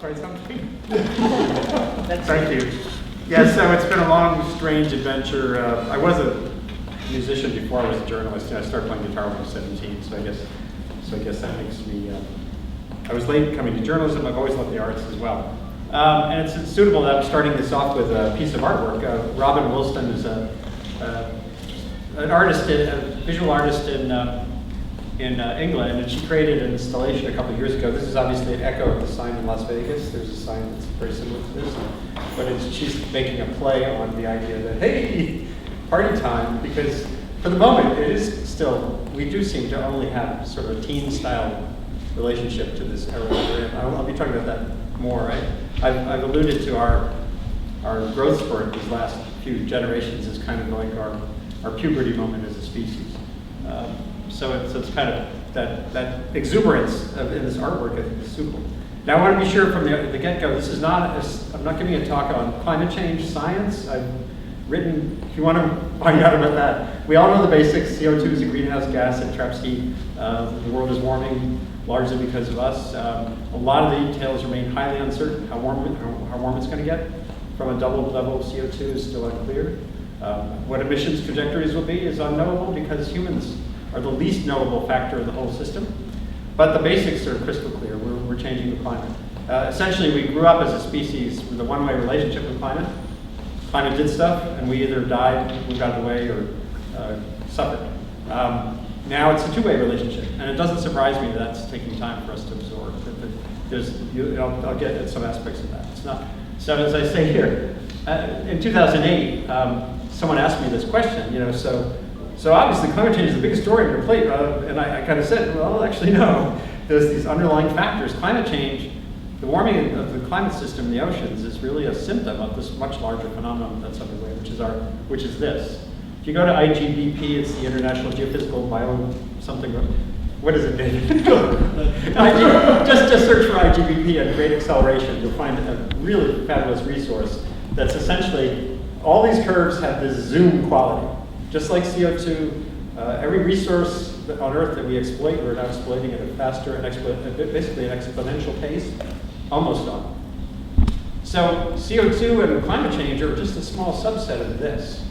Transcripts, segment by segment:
try something? Thank you. Yeah, so it's been a long, strange adventure. I was a musician before I was a journalist, and I started playing guitar when I was 17, so I guess that makes me, I was late coming to journalism. I've always loved the arts as well. And it's suitable that I'm starting this off with a piece of artwork. Robin Wilson is an artist, a visual artist in England, and she created an installation a couple of years ago. This is obviously an echo of the sign in Las Vegas. There's a sign that's very similar to this, but she's making a play on the idea that, hey, party time, because for the moment it is still, we do seem to only have sort of a teen-style relationship to this era we're in. I'll be talking about that more, right? I've alluded to our growth spurt these last few generations as kind of like our puberty moment as a species. So it's kind of that exuberance in this artwork, I think, is super. Now I want to be sure from the get-go, this is not, I'm not giving a talk on climate change science. I've written, if you want to find out about that, we all know the basics. CO2 is a greenhouse gas, it traps heat. The world is warming largely because of us. A lot of the details remain highly uncertain. How warm it's going to get from a double level of CO2 is still unclear. What emissions trajectories will be is unknowable because humans are the least knowable factor of the whole system. But the basics are crystal clear. We're changing the climate. Essentially, we grew up as a species with a one-way relationship with climate. Climate did stuff, and we either died, moved out of the way, or suffered. Now it's a two-way relationship, and it doesn't surprise me that that's taking time for us to absorb. I'll get at some aspects of that. It's not. So as I say here, in 2008, someone asked me this question. So obviously climate change is the biggest story on your plate, and I kind of said, well, actually no. There's these underlying factors. Climate change, the warming of the climate system in the oceans is really a symptom of this much larger phenomenon that's underway, which is this. If you go to IGBP, it's the International Geophysical something. What is it, David? just search for IGBP and Great Acceleration. You'll find a really fabulous resource that's essentially, all these curves have this zoom quality. Just like CO2, every resource on Earth that we exploit, we're now exploiting at a faster, basically an exponential pace, almost on. So CO2 and climate change are just a small subset of this.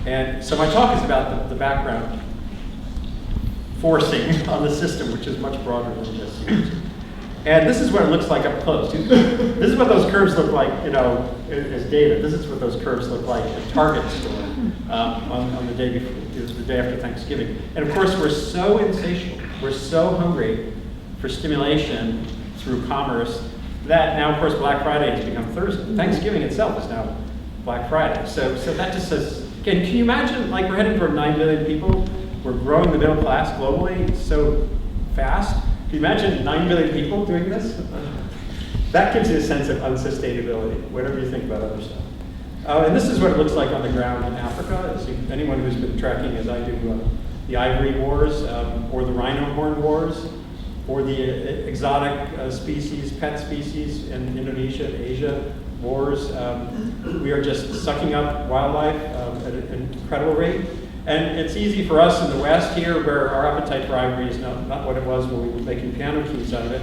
And so my talk is about the background forcing on the system, which is much broader than just CO2. And this is what it looks like up close. This is what those curves look like, as data. This is what those curves look like at Target store on the day before, the day after Thanksgiving. And of course, we're so insatiable. We're so hungry for stimulation through commerce that now, of course, Black Friday has become Thursday. Thanksgiving itself is now Black Friday. So that just says, again, can you imagine, like, we're heading toward 9 billion people. We're growing the middle class globally so fast. Can you imagine 9 billion people doing this? That gives you a sense of unsustainability, whatever you think about other stuff. And this is what it looks like on the ground in Africa. So anyone who's been tracking, as I do, the ivory wars, or the rhino horn wars, or the exotic species, pet species in Indonesia and Asia wars, we are just sucking up wildlife at an incredible rate. And it's easy for us in the West here, where our appetite for ivory is not what it was when we were making piano keys out of it.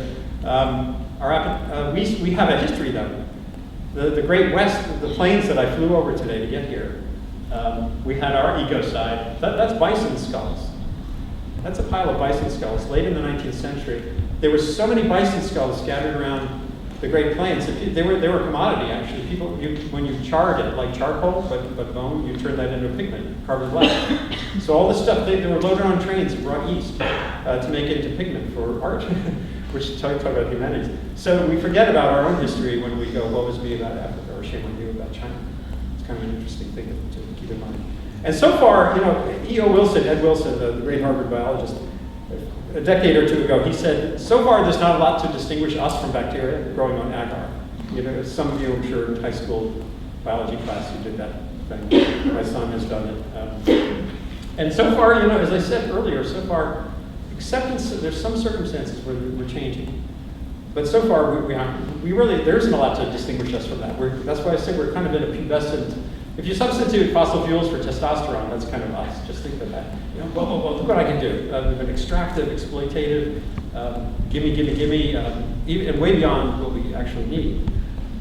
We have a history, though. The Great West, the plains that I flew over today to get here, we had our ecocide. That's bison skulls. That's a pile of bison skulls. Late in the 19th century, there were so many bison skulls scattered around the Great Plains. They were a commodity, actually. People, when you charred it, like charcoal, but bone, you turned that into a pigment, carbon black. So all this stuff, they were loaded on trains and brought east to make it into pigment for art, which talk about humanities. So we forget about our own history when we go, woe is me about Africa, or shame on you about China. It's kind of an interesting thing to keep in mind. And so far, Ed Wilson, the great Harvard biologist, a decade or two ago, he said, so far there's not a lot to distinguish us from bacteria growing on agar. Some of you, I'm sure, in high school biology class, you did that thing. My son has done it. And so far, as I said earlier, so far, acceptance, there's some circumstances where we're changing. But so far, we really, there isn't a lot to distinguish us from that. That's why I say we're kind of in a pubescent, If you substitute fossil fuels for testosterone, that's kind of us. Just think of that. You know, well, look what I can do. We've been extractive, exploitative, gimme, and way beyond what we actually need.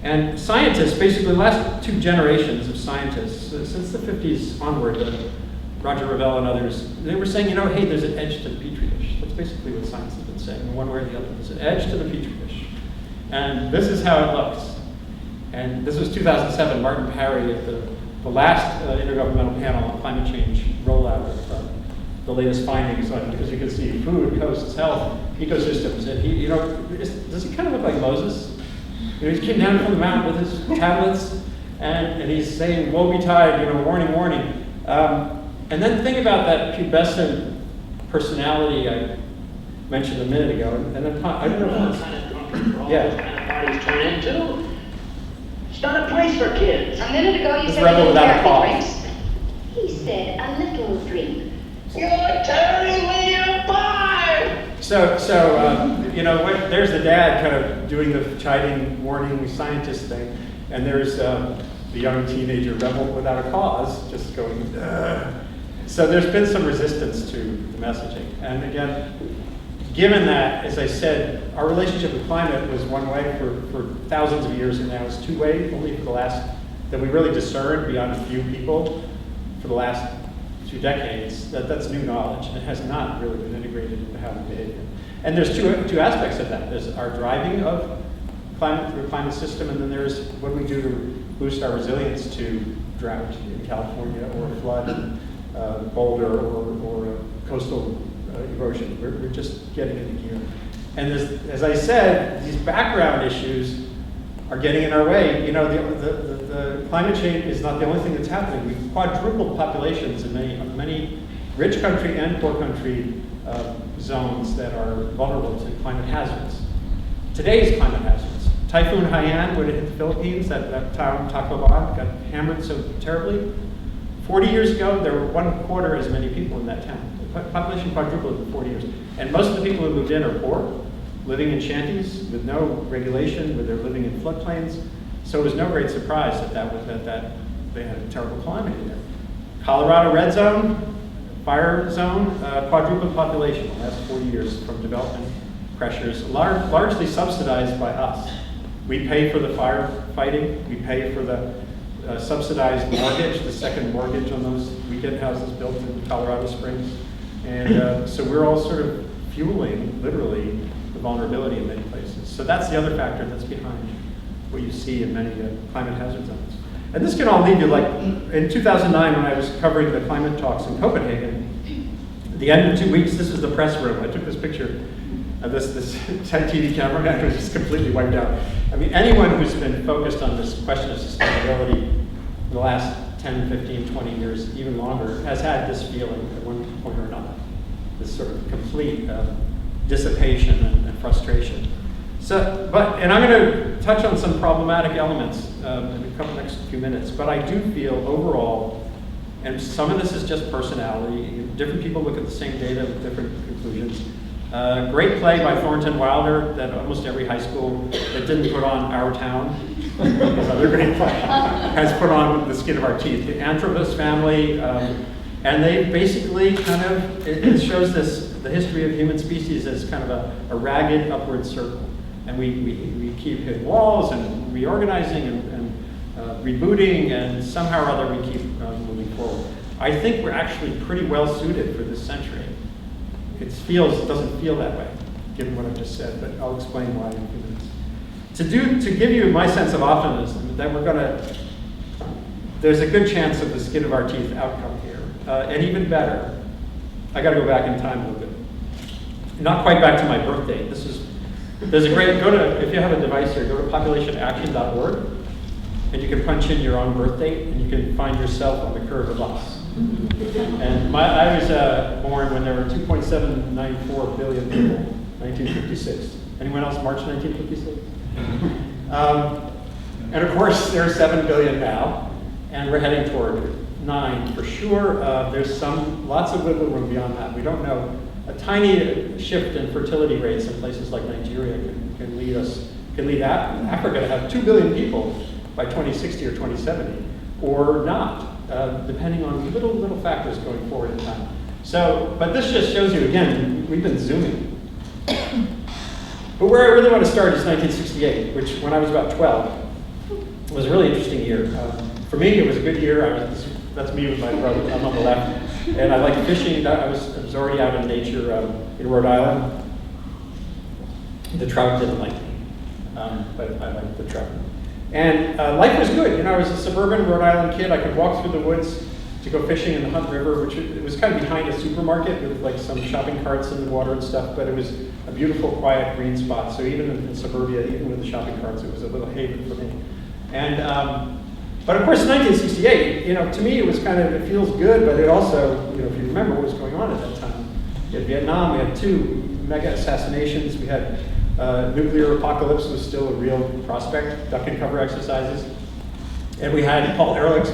And scientists, basically the last 2 generations of scientists, since the 50s onward, Roger Revelle and others, they were saying, you know, hey, there's an edge to the petri dish. That's basically what science has been saying, in one way or the other. There's an edge to the petri dish. And this is how it looks. And this was 2007, Martin Parry at the last Intergovernmental Panel on Climate Change rollout of the latest findings on, because you can see food, coasts, health, ecosystems. And he, you know, does he kind of look like Moses? You know, he came down from the mountain with his tablets, and he's saying, woe betide, you know, warning, warning. And then think about that pubescent personality I mentioned a minute ago. And then, I don't know if it's, yeah. Kind of parties turn into. It's not a place for kids. A minute ago you This said rebel you without a didn't cause. He said a little drink. You're tearing me apart! So you know, there's the dad kind of doing the chiding, warning scientist thing, and there's the young teenager rebel without a cause, just going, ugh. So there's been some resistance to the messaging. And again, given that, as I said, our relationship with climate was one way for thousands of years, and now it's 2 way, only for the last, that we really discerned beyond a few people for the last 2 decades, that's new knowledge, and it has not really been integrated into how we behave. And there's two aspects of that. There's our driving of the climate system, and then there's what we do to boost our resilience to drought in California, or flood in Boulder, or coastal erosion. We're just getting into gear. And as I said, these background issues are getting in our way. You know, the climate change is not the only thing that's happening. We've quadrupled populations in many rich country and poor country zones that are vulnerable to climate hazards. Today's climate hazards. Typhoon Haiyan, when it hit the Philippines, that town, Tacloban, got hammered so terribly. 40 years ago, there were 1/4 as many people in that town. The population quadrupled in 40 years. And most of the people who moved in are poor, living in shanties with no regulation, where they're living in floodplains. So it was no great surprise that they had a terrible climate in there. Colorado red zone, fire zone, quadrupled population in the last 40 years from development pressures, largely subsidized by us. We pay for the firefighting, we pay for the subsidized mortgage, the second mortgage on those weekend houses built in Colorado Springs. And so we're all sort of fueling, literally, the vulnerability in many places. So that's the other factor that's behind what you see in many climate hazard zones. And this can all lead you, like, in 2009 when I was covering the climate talks in Copenhagen, at the end of 2 weeks, this is the press room. I took this picture of this 10 TV cameraman was just completely wiped out. I mean, anyone who's been focused on this question of sustainability in the last 10, 15, 20 years, even longer, has had this feeling at one point or another, this sort of complete dissipation and frustration. So, and I'm going to touch on some problematic elements in the next few minutes, but I do feel overall, and some of this is just personality, different people look at the same data with different conclusions. Great play by Thornton Wilder that almost every high school that didn't put on Our Town, his other great play, has put on The Skin of Our Teeth. The Anthropos family, and they basically kind of, it shows the history of human species as kind of a ragged upward circle. And we keep hitting walls and reorganizing and rebooting, and somehow or other we keep moving forward. I think we're actually pretty well suited for this century. It doesn't feel that way, given what I've just said, but I'll explain why in a few minutes. To give you my sense of optimism, that there's a good chance of the skin of our teeth outcome here. And even better, I gotta go back in time a little bit. Not quite back to my birth date. There's a great, if you have a device here, go to populationaction.org, and you can punch in your own birth date, and you can find yourself on the curve of us. And I was born when there were 2.794 billion people, 1956. Anyone else, March 1956? And of course, there are 7 billion now, and we're heading toward 9 for sure. There's lots of wiggle room beyond that. We don't know. A tiny shift in fertility rates in places like Nigeria can lead Africa to have 2 billion people by 2060 or 2070. or not, depending on little factors going forward in time. So, but this just shows you, again, we've been zooming. But where I really want to start is 1968, which when I was about 12, was a really interesting year. For me, it was a good year. That's me with my brother, I'm on the left. And I liked fishing. I was already out in nature in Rhode Island. The trout didn't like me, but I liked the trout. And life was good. I was a suburban Rhode Island kid. I could walk through the woods to go fishing in the Hunt River, which it was kind of behind a supermarket with like some shopping carts in the water and stuff, but it was a beautiful, quiet green spot. So even in suburbia, even with the shopping carts, it was a little haven for me. And but of course, 1968, to me, it was kind of, it feels good, but it also, if you remember what was going on at that time. We had Vietnam, we had 2 mega assassinations, we had nuclear apocalypse was still a real prospect, duck and cover exercises. And we had Paul Ehrlich's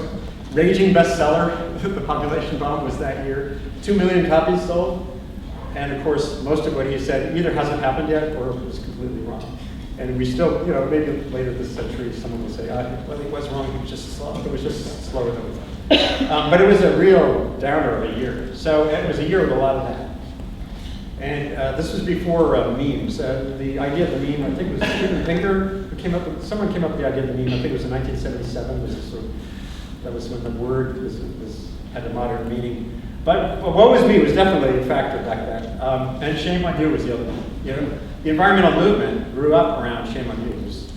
raging bestseller, The Population Bomb, was that year. 2 million copies sold. And of course, most of what he said either hasn't happened yet or was completely wrong. And we still, maybe later this century, someone will say, well, he was wrong, he was just slow. It was just slower than we thought. But it was a real downer of a year. So it was a year with a lot of that. And this was before memes. The idea of the meme, I think it was Steven Pinker who came up with, someone came up with the idea of the meme, I think it was in 1977. That was when the word had a modern meaning. But woe is me was definitely a factor back then. And shame on you was the other one. The environmental movement grew up around shame on you. It was,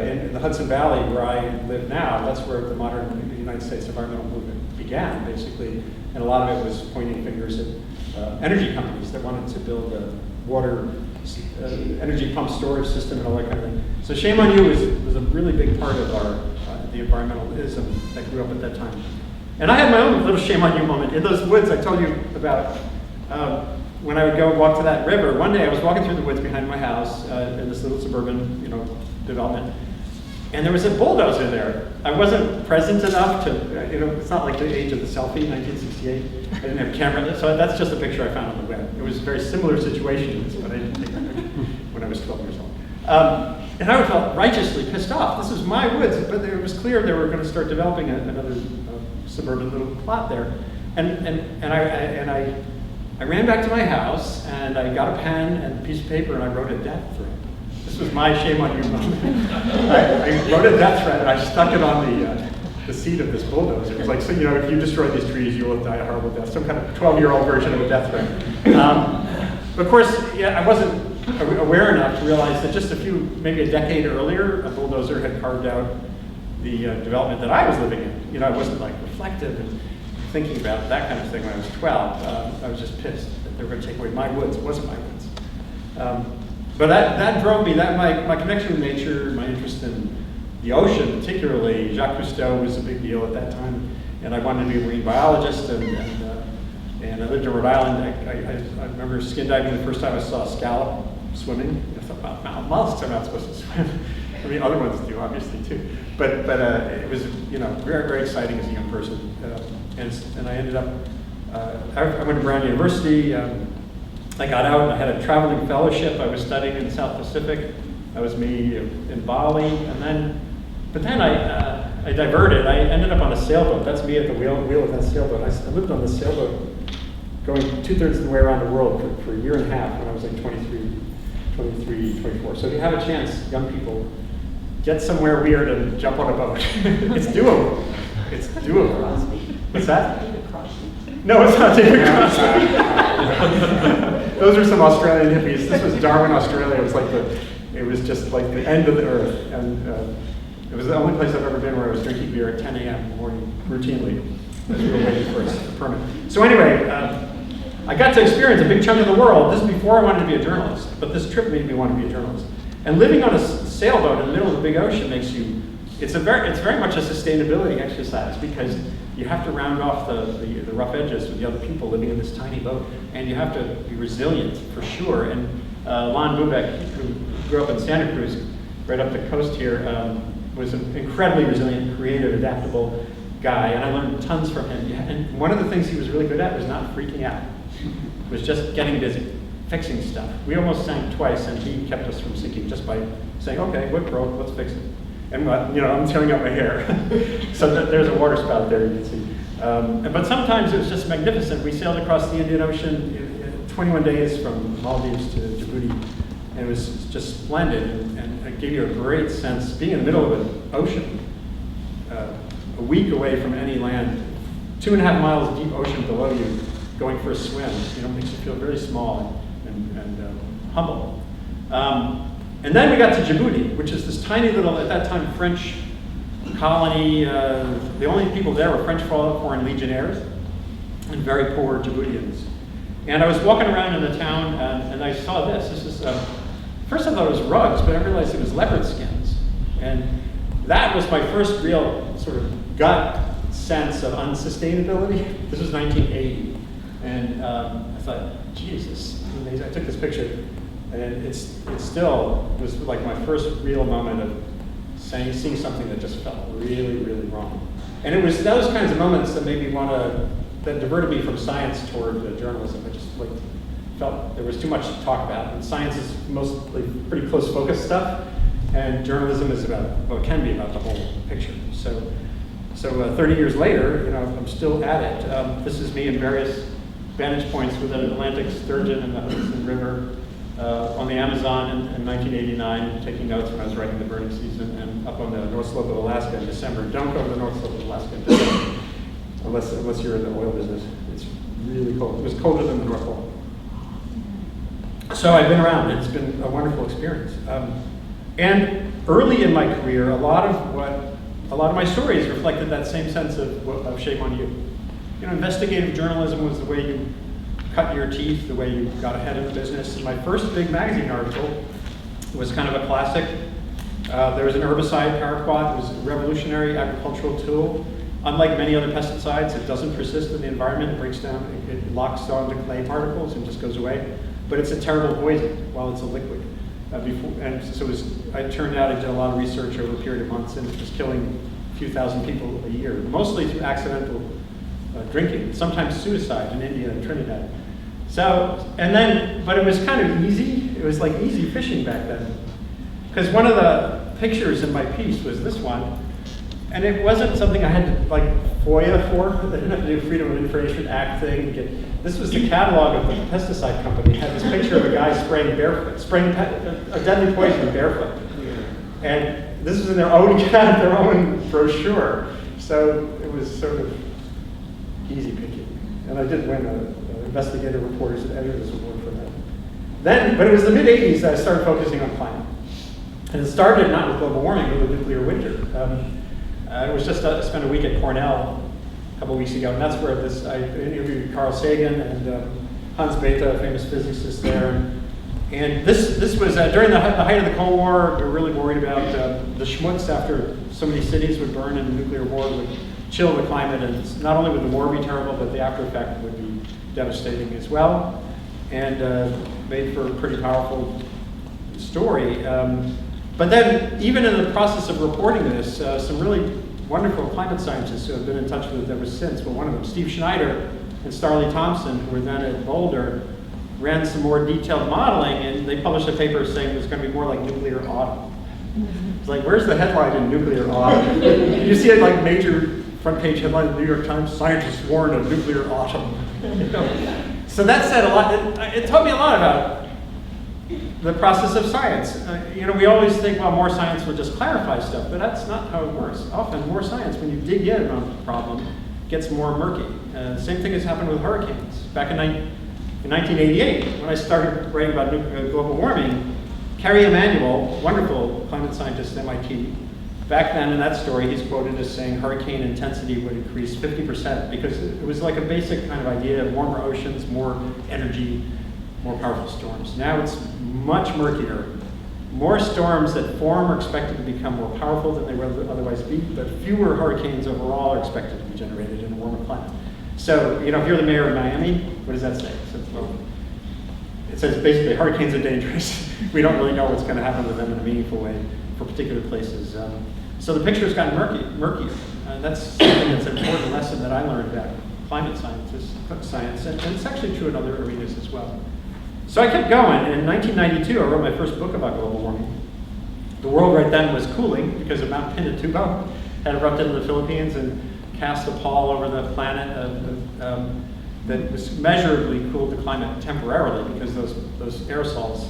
in the Hudson Valley, where I live now, that's where the modern United States environmental movement began, basically. And a lot of it was pointing fingers at energy companies that wanted to build a water energy pump storage system and all that kind of thing. So shame on you was a really big part of the environmentalism that grew up at that time. And I had my own little shame on you moment. In those woods I told you about, when I would go walk to that river, one day I was walking through the woods behind my house in this little suburban, development, and there was a bulldozer there. I wasn't present enough to, it's not like the age of the selfie, 1968. I didn't have camera, so that's just a picture I found on the web. It was a very similar situation, but I didn't take that picture when I was 12 years old. And I felt righteously pissed off. This was my woods, but it was clear they were going to start developing another suburban little plot there. And I ran back to my house, and I got a pen and a piece of paper, and I wrote a death threat. This was my shame on you moment. I wrote a death threat, and I stuck it on the seat of this bulldozer. It was like, so, if you destroy these trees, you will die a horrible death. Some kind of 12-year-old version of a death threat. But of course, I wasn't aware enough to realize that just maybe a decade earlier, a bulldozer had carved out the development that I was living in. I wasn't like reflective and thinking about that kind of thing when I was 12. I was just pissed that they were going to take away my woods. It wasn't my woods. But that drove me, my connection with nature, my interest in the ocean particularly. Jacques Cousteau was a big deal at that time, and I wanted to be a marine biologist, and I lived in Rhode Island. I remember skin diving the first time I saw a scallop swimming. I thought, wow, mollusks are not supposed to swim. I mean, other ones do, obviously, too. But it was, very, very exciting as a young person. And I ended up, I went to Brown University. I got out and I had a traveling fellowship. I was studying in the South Pacific. That was me in Bali. But then I diverted. I ended up on a sailboat. That's me at the wheel of that sailboat. I lived on the sailboat going 2/3 of the way around the world for a year and a half when I was like 23, 24. So if you have a chance, young people, get somewhere weird and jump on a boat. It's doable. It's doable. What's that? No, it's not David Crosby. Those are some Australian hippies. This was Darwin, Australia. It was just like the end of the earth. And it was the only place I've ever been where I was drinking beer at 10 a.m. in the morning routinely as we were waiting for a permit. So anyway, I got to experience a big chunk of the world. This is before I wanted to be a journalist, but this trip made me want to be a journalist. And living on a sailboat in the middle of the big ocean it's very much a sustainability exercise, because you have to round off the rough edges with the other people living in this tiny boat, and you have to be resilient for sure. And Lon Bubeck, who grew up in Santa Cruz, right up the coast here, was an incredibly resilient, creative, adaptable guy, and I learned tons from him. And one of the things he was really good at was not freaking out. It was just getting busy, fixing stuff. We almost sank twice, and he kept us from sinking just by saying, okay, what broke, let's fix it. And I'm tearing out my hair. So there's a water spout there, you can see. But sometimes it was just magnificent. We sailed across the Indian Ocean in 21 days from Maldives to Djibouti, and it was just splendid, and it gave you a great sense, being in the middle of an ocean, a week away from any land, 2.5 miles deep ocean below you, going for a swim, makes you feel very small and humble. And then we got to Djibouti, which is this tiny little, at that time, French colony. The only people there were French foreign legionnaires and very poor Djiboutians. And I was walking around in the town, and I saw this. This is, first I thought it was rugs, but I realized it was leopard skins. And that was my first real sort of gut sense of unsustainability. This was 1980. And I thought, Jesus, I took this picture. And it still was like my first real moment of seeing something that just felt really, really wrong. And it was those kinds of moments that made me that diverted me from science toward journalism. I just felt there was too much to talk about. And science is mostly pretty close focus stuff, and journalism is it can be about the whole picture. So 30 years later, I'm still at it. This is me in various vantage points with an Atlantic sturgeon in the Hudson River. On the Amazon in 1989, taking notes when I was writing The Burning Season, and up on the North Slope of Alaska in December. Don't go to the North Slope of Alaska in December, unless you're in the oil business. It's really cold. It was colder than the North Pole. So I've been around. It's been a wonderful experience. And early in my career, a lot of my stories reflected that same sense of shame on you. Investigative journalism was the way you cut your teeth, the way you got ahead in the business. And my first big magazine article was kind of a classic. There was an herbicide, paraquat. It was a revolutionary agricultural tool. Unlike many other pesticides, it doesn't persist in the environment. It breaks down, it locks onto clay particles and just goes away. But it's a terrible poison while it's a liquid. It turned out I did a lot of research over a period of months, and it was killing a few thousand people a year, mostly through accidental drinking, sometimes suicide in India and Trinidad. But it was kind of easy. It was like easy fishing back then. Because one of the pictures in my piece was this one, and it wasn't something I had to FOIA for. I didn't have to do a Freedom of Information Act thing. This was the catalog of the pesticide company. It had this picture of a guy spraying a deadly poison barefoot. And this was in their own brochure. So it was sort of easy picking. And I did win an Investigative Reporters and Editors Award for that. But it was the mid-'80s that I started focusing on climate. And it started not with global warming, but with nuclear winter. It was just, I spent a week at Cornell a couple weeks ago, and that's where I interviewed Carl Sagan and Hans Bethe, a famous physicist there. And this was during the height of the Cold War. We were really worried about the schmutz after so many cities would burn in the nuclear war would chill the climate, and not only would the war be terrible, but the after effect would be devastating as well, and made for a pretty powerful story. But then, even in the process of reporting this, some really wonderful climate scientists who have been in touch with it ever since, but one of them, Steve Schneider and Starley Thompson, who were then at Boulder, ran some more detailed modeling, and they published a paper saying it was going to be more like nuclear autumn. It's like, where's the headline in nuclear autumn? You see it like major front page headline in the New York Times, scientists warn of nuclear autumn. So that said a lot. It taught me a lot about the process of science. We always think, well, more science will just clarify stuff, but that's not how it works. Often more science, when you dig in on a problem, gets more murky. The same thing has happened with hurricanes. Back in 1988, when I started writing about global warming, Kerry Emanuel, wonderful climate scientist at MIT, back then in that story, he's quoted as saying hurricane intensity would increase 50% because it was like a basic kind of idea of warmer oceans, more energy, more powerful storms. Now it's much murkier. More storms that form are expected to become more powerful than they would otherwise be, but fewer hurricanes overall are expected to be generated in a warmer climate. So, if you're the mayor of Miami, what does that say? It says basically hurricanes are dangerous. We don't really know what's going to happen with them in a meaningful way for particular places. So the picture's gotten murkier. That's something that's an important lesson that I learned about climate science, and it's actually true in other arenas as well. So I kept going, and in 1992 I wrote my first book about global warming. The world right then was cooling because of Mount Pinatubo had erupted in the Philippines and cast a pall over the planet that was measurably cooled the climate temporarily because those aerosols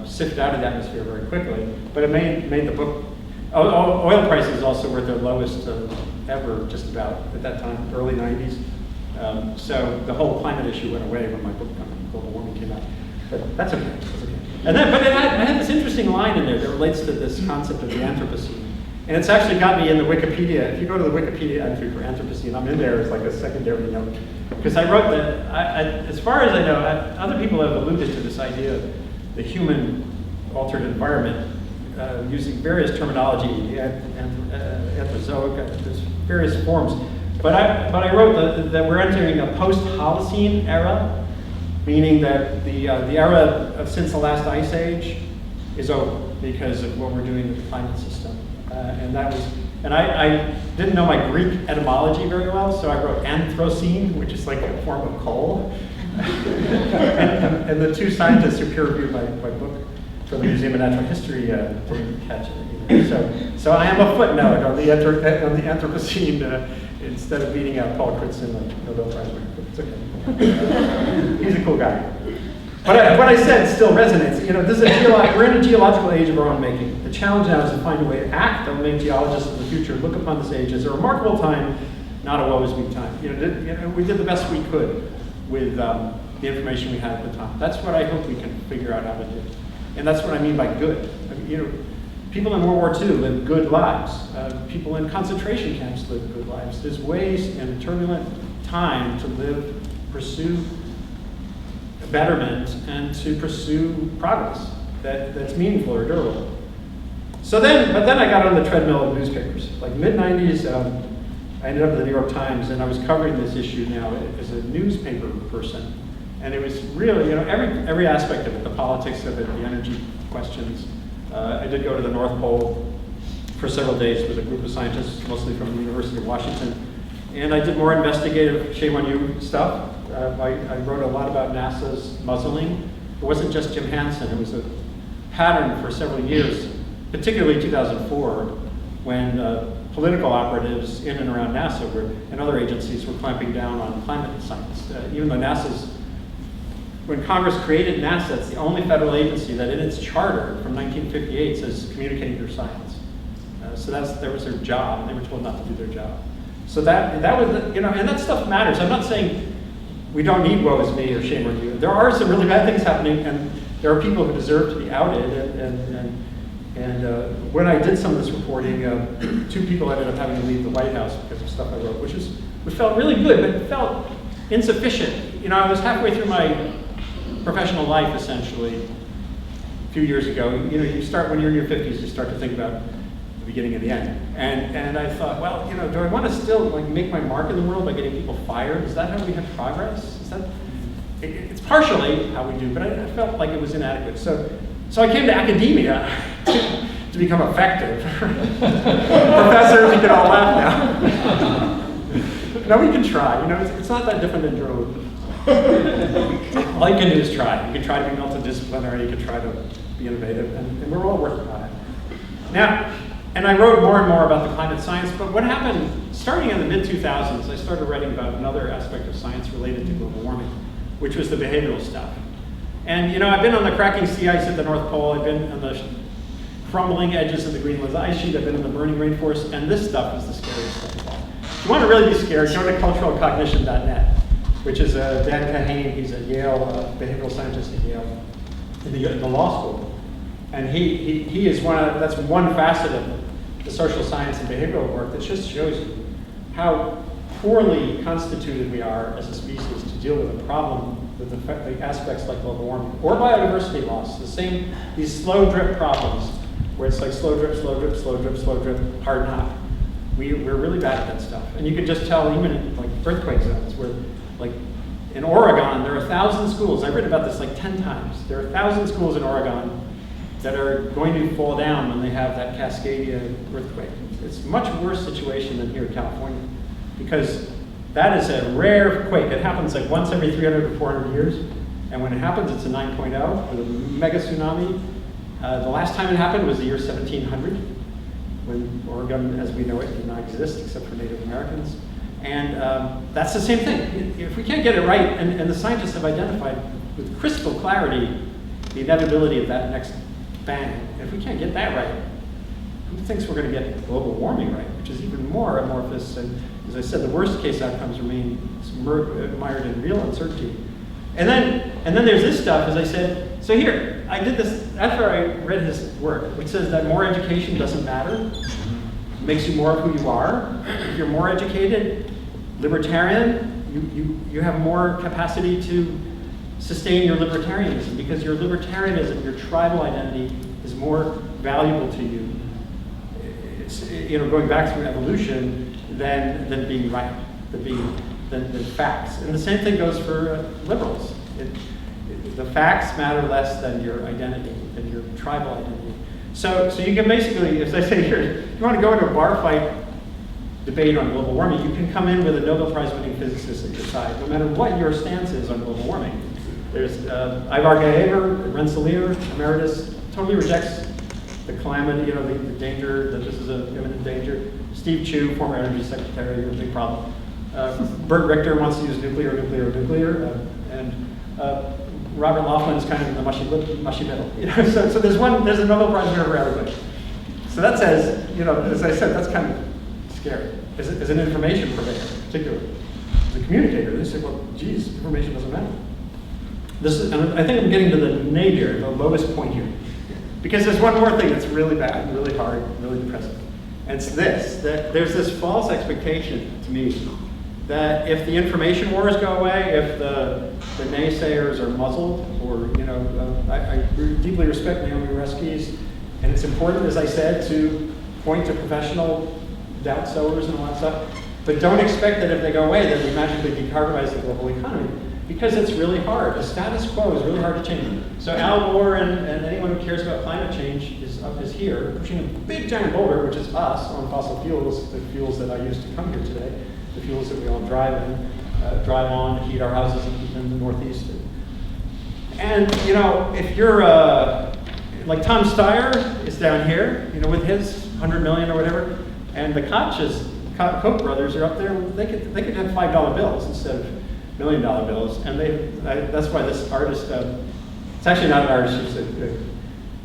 sift out of the atmosphere very quickly. But it made the book. Oil prices also were at their lowest ever, just about at that time, early 90s. So the whole climate issue went away when my book on global warming came out. But that's okay. That's okay. And then, but I had this interesting line in there that relates to this concept of the Anthropocene. And it's actually got me in the Wikipedia. If you go to the Wikipedia entry for Anthropocene, I'm in there as like a secondary note. Because I wrote that, as far as I know, other people have alluded to this idea of the human altered environment using various terminology, anthrozoic, there's various forms. But I wrote that we're entering a post-Holocene era, meaning that the era of since the last ice age is over because of what we're doing with the climate system. And I didn't know my Greek etymology very well, so I wrote Anthrocene, which is like a form of coal. and the two scientists who peer-reviewed my book from the Museum of Natural History didn't catch it either. So I am a footnote on the Anthropocene instead of beating out Paul Crutzen, the Nobel Prize winner. It's okay. He's a cool guy. But what I said still resonates. You know, this is we're in a geological age of our own making. The challenge now is to find a way to act that will make geologists of the future look upon this age as a remarkable time, not a woe-is-me time. We did the best we could with the information we had at the time. That's what I hope we can figure out how to do. And that's what I mean by good. People in World War II lived good lives. People in concentration camps lived good lives. There's ways in a turbulent time to pursue betterment and to pursue progress that's meaningful or durable. But then I got on the treadmill of newspapers. Like mid-90s, I ended up at the New York Times, and I was covering this issue now as a newspaper person. And it was really, every aspect of it, the politics of it, the energy questions. I did go to the North Pole for several days with a group of scientists, mostly from the University of Washington. And I did more investigative, shame on you stuff. I wrote a lot about NASA's muzzling. It wasn't just Jim Hansen, it was a pattern for several years, particularly 2004, when political operatives in and around NASA and other agencies were clamping down on climate science. Even though when Congress created NASA, it's the only federal agency that in its charter from 1958 says communicate your science. So that was their job, and they were told not to do their job. So that was, and that stuff matters. I'm not saying we don't need woe is me or shame on you. There are some really bad things happening, and there are people who deserve to be outed. And when I did some of this reporting, 2 people ended up having to leave the White House because of stuff I wrote, which felt really good, but it felt insufficient. I was halfway through my professional life, essentially, a few years ago. You start when you're in your 50s, you start to think about the beginning and the end. And I thought, well, do I want to still make my mark in the world by getting people fired? Is that how we have progress? It's partially how we do, but I felt like it was inadequate. So I came to academia to become effective. Professors, you can all laugh now. Now we can try. It's not that different than journalism. All you can do is try. You can try to be multidisciplinary. You can try to be innovative, and we're all working on it. Now, and I wrote more and more about the climate science, but what happened, starting in the mid-2000s, I started writing about another aspect of science related to global warming, which was the behavioral stuff. And I've been on the cracking sea ice at the North Pole, I've been on the crumbling edges of the Greenland ice sheet, I've been in the burning rainforest, and this stuff is the scariest stuff of all. If you want to really be scared, go to culturalcognition.net, which is Dan Kahane. He's a Yale behavioral scientist at Yale in the law school. And he is that's one facet of the social science and behavioral work that just shows you how poorly constituted we are as a species to deal with a problem with the aspects like global warming or biodiversity loss. These slow drip problems where it's like slow drip, slow drip, slow drip, slow drip, hard knock. We're really bad at that stuff. And you can just tell even in earthquake zones where in Oregon, there are 1,000 schools. I've written about this 10 times. There are 1,000 schools in Oregon that are going to fall down when they have that Cascadia earthquake. It's a much worse situation than here in California because that is a rare quake. It happens once every 300 to 400 years. And when it happens, it's a 9.0 with a mega tsunami. The last time it happened was the year 1700, when Oregon, as we know it, did not exist except for Native Americans. And that's the same thing. If we can't get it right, and the scientists have identified with crystal clarity the inevitability of that next bang, if we can't get that right, who thinks we're going to get global warming right, which is even more amorphous, and as I said, the worst case outcomes remain mired in real uncertainty. And then there's this stuff, as I said. So here, I did this after I read his work, which says that more education doesn't matter, makes you more of who you are. If you're more educated, libertarian, you have more capacity to sustain your libertarianism, because your libertarianism, your tribal identity, is more valuable to you. It's, going back through evolution than being right, than facts. And the same thing goes for liberals. The facts matter less than your identity, than your tribal identity. So you can basically, as I say here, if you want to go into a bar fight debate on global warming, you can come in with a Nobel Prize winning physicist at your side, no matter what your stance is on global warming. There's Ivar Gehaver, Rensselaer, emeritus, totally rejects the calamity, the danger, that this is an imminent danger. Steve Chu, former energy secretary, a big problem. Bert Richter wants to use nuclear, and Robert Laughlin is kind of in the mushy middle. So there's a Nobel Prize winner for everybody. So that says, as I said, that's kind of scary as an information purveyor, particularly as a communicator. They say, well, geez, information doesn't matter. And I think I'm getting to the nadir, the lowest point here, because there's one more thing that's really bad, really hard, really depressing. And it's this: that there's this false expectation to me that if the information wars go away, if the naysayers are muzzled, or I deeply respect Naomi Oreskes, and it's important, as I said, to point to professional doubt sowers and all that stuff, but don't expect that if they go away, that we magically decarbonize the global economy, because it's really hard. The status quo is really hard to change. So Al Gore and anyone who cares about climate change is here, pushing a big giant boulder, which is us, on fossil fuels, the fuels that I used to come here today, the fuels that we all drive on to heat our houses in the Northeast. And if you're like Tom Steyer is down here, with his 100 million or whatever, and the Koch brothers are up there. They could have $5 bills instead of $1 million bills, and that's why this artist. It's actually not an artist.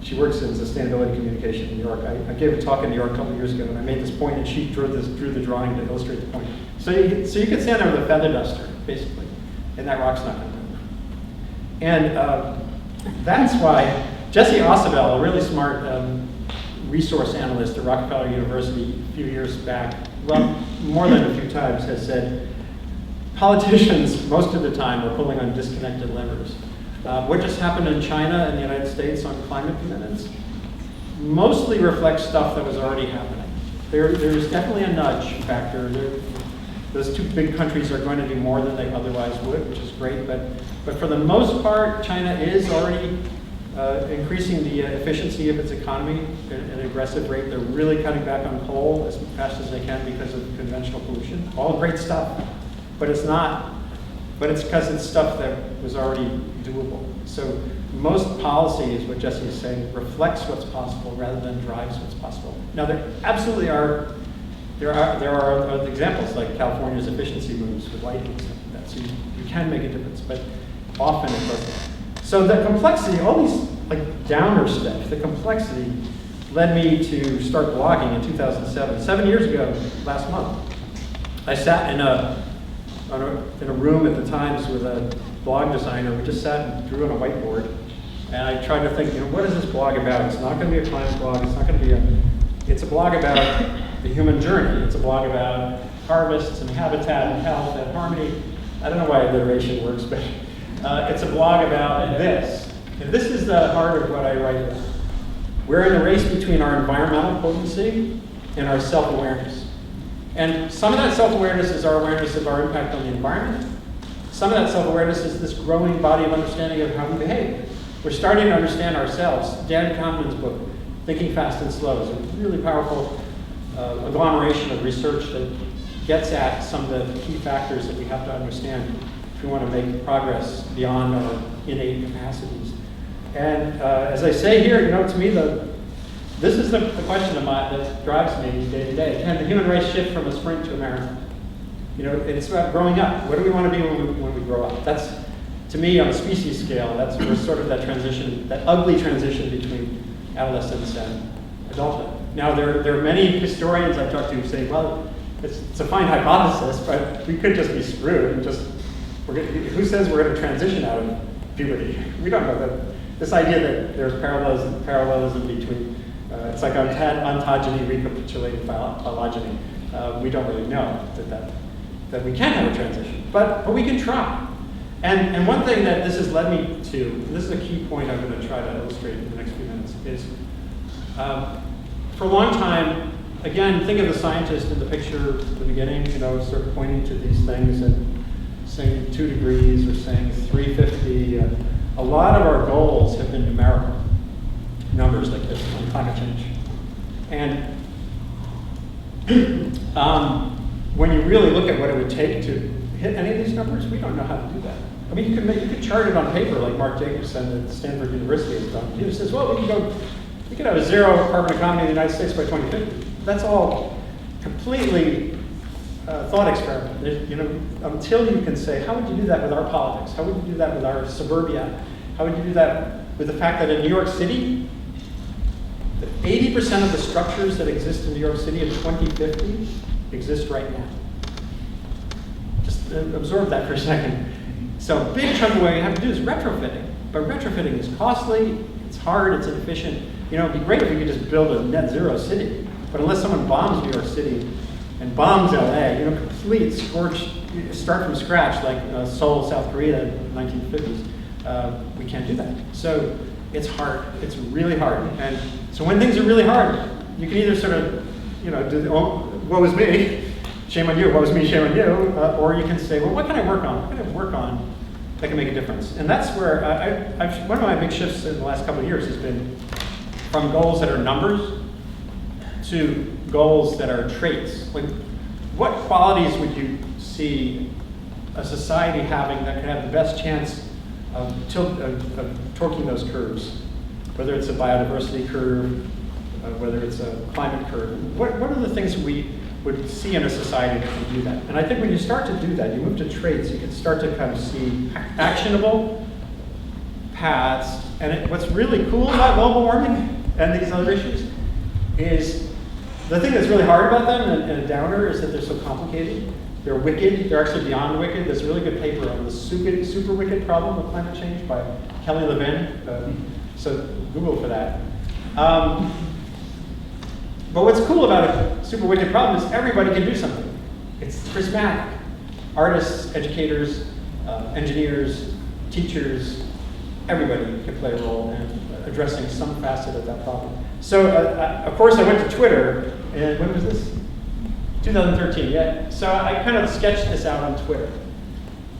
She works in sustainability communication in New York. I gave a talk in New York a couple of years ago, and I made this point, and she drew the drawing to illustrate the point. So you could stand there with a feather duster, basically, and that rock's not going to move. And that's why Jesse Ossobel, a really smart resource analyst at Rockefeller University a few years back, well, more than a few times, has said politicians, most of the time, are pulling on disconnected levers. What just happened in China and the United States on climate commitments mostly reflects stuff that was already happening. There's definitely a nudge factor. Those two big countries are going to do more than they otherwise would, which is great. But for the most part, China is already increasing the efficiency of its economy at an aggressive rate. They're really cutting back on coal as fast as they can because of conventional pollution. All great stuff, but it's not. But it's because it's stuff that was already doable. So most policy, is what Jesse is saying, reflects what's possible rather than drives what's possible. Now there absolutely are. There are examples like California's efficiency moves with lighting and stuff like that. So you can make a difference, but often it doesn't. So the complexity, all these like downer steps, the complexity led me to start blogging in 2007. 7 years ago, last month, I sat in a room at the Times with a blog designer. We just sat and drew on a whiteboard, and I tried to think, what is this blog about? It's not going to be a climate blog. It's not going to be it's a blog about the human journey. It's a blog about harvests and habitat and health and harmony. I don't know why alliteration works, but it's a blog about this. And this is the heart of what I write about. We're in a race between our environmental potency and our self-awareness. And some of that self-awareness is our awareness of our impact on the environment. Some of that self-awareness is this growing body of understanding of how we behave. We're starting to understand ourselves. Dan Kahneman's book, Thinking Fast and Slow, is a really powerful agglomeration of research that gets at some of the key factors that we have to understand if we want to make progress beyond our innate capacities. And as I say here, to me, this is the question of mine that drives me day to day. Can the human race shift from a sprint to a marathon? It's about growing up. What do we want to be when we grow up? That's, to me, on a species scale, we're sort of that transition, that ugly transition between adolescence and adulthood. Now, there are many historians I've talked to who say, well, it's a fine hypothesis, but we could just be screwed. Who says we're going to transition out of puberty? We don't know that. This idea that there's parallelism between, it's like ontogeny recapitulating phylogeny. We don't really know that we can have a transition, but we can try. And one thing that this has led me to, and this is a key point I'm going to try to illustrate in the next few minutes, is for a long time, again, think of the scientist in the picture at the beginning, sort of pointing to these things and saying 2 degrees or saying 350. A lot of our goals have been numerical, numbers like this on climate change. And when you really look at what it would take to hit any of these numbers, we don't know how to do that. I mean, you could chart it on paper like Mark Jacobson at Stanford University has done. He says, well, we could have a 0 carbon economy in the United States by 2050. That's all completely thought experiment. Until you can say, how would you do that with our politics? How would you do that with our suburbia? How would you do that with the fact that in New York City, 80% of the structures that exist in New York City in 2050 exist right now? Just absorb that for a second. So a big chunk of what you have to do is retrofitting. But retrofitting is costly, it's hard, it's inefficient. It'd be great if we could just build a net zero city. But unless someone bombs New York City and bombs LA, complete scorched, start from scratch like Seoul, South Korea in the 1950s, we can't do that. So it's hard, it's really hard. And so when things are really hard, you can either sort of, do, woe is me, shame on you, woe is me, shame on you, or you can say, well, what can I work on? What can I work on that can make a difference? And that's where one of my big shifts in the last couple of years has been from goals that are numbers to goals that are traits. Like, what qualities would you see a society having that could have the best chance of torquing those curves? Whether it's a biodiversity curve, whether it's a climate curve. What are the things we would see in a society that can do that? And I think when you start to do that, you move to traits, you can start to kind of see actionable paths. And what's really cool about global warming and these other issues is the thing that's really hard about them and a downer is that they're so complicated. They're wicked. They're actually beyond wicked. There's a really good paper on the super wicked problem of climate change by Kelly Levin. So Google for that. But what's cool about a super wicked problem is everybody can do something. It's prismatic. Artists, educators, engineers, teachers, everybody can play a role in addressing some facet of that problem. So, of course, I went to Twitter, and when was this? 2013, yeah. So I kind of sketched this out on Twitter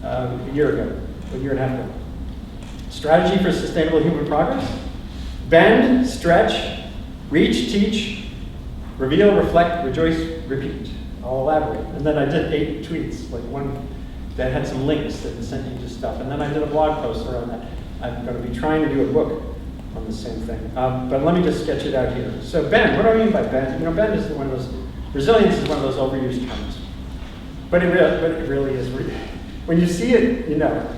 a year and a half ago. Strategy for sustainable human progress? Bend, stretch, reach, teach, reveal, reflect, rejoice, repeat. I'll elaborate. And then I did 8 tweets, like one that had some links that sent you to stuff. And then I did a blog post around that. I'm going to be trying to do a book on the same thing. But let me just sketch it out here. So bend, what do I mean by bend? Bend is one of those, resilience is one of those overused terms. But it really is. When you see it, you know.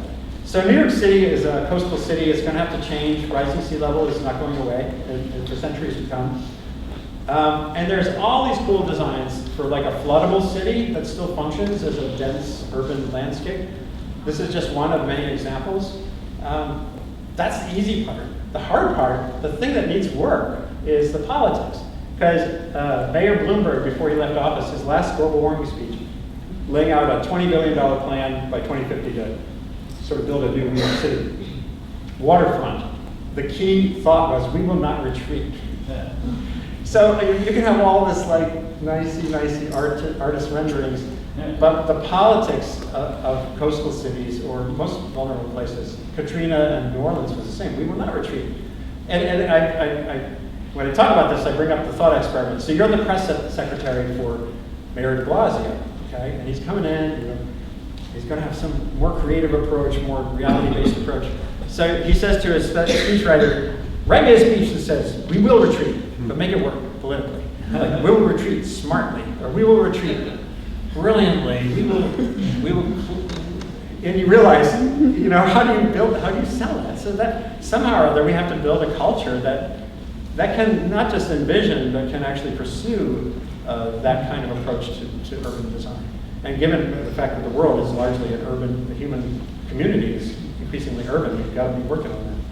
So New York City is a coastal city. It's going to have to change. Rising sea level is not going away and for centuries to come. And there's all these cool designs for like a floodable city that still functions as a dense urban landscape. This is just one of many examples. That's the easy part. The hard part, the thing that needs work, is the politics. Because Mayor Bloomberg, before he left office, his last global warming speech, laying out a $20 billion plan by 2050 to sort of build a new New York City. Waterfront. The key thought was, we will not retreat. So you can have all this like nicey artist renderings, but the politics of coastal cities or most vulnerable places, Katrina and New Orleans was the same. We will not retreat. And I when I talk about this, I bring up the thought experiment. So you're the press secretary for Mayor de Blasio, okay? And he's coming in, he's going to have some more creative approach, more reality-based approach. So he says to his speechwriter, write me a speech that says, we will retreat, but make it work politically. Like, we will retreat smartly, or we will retreat brilliantly. We will, and you realize, how do you sell that? So that somehow or other we have to build a culture that can not just envision, but can actually pursue that kind of approach to urban design. And given the fact that the world is largely an urban, the human community is increasingly urban, we've got to be working on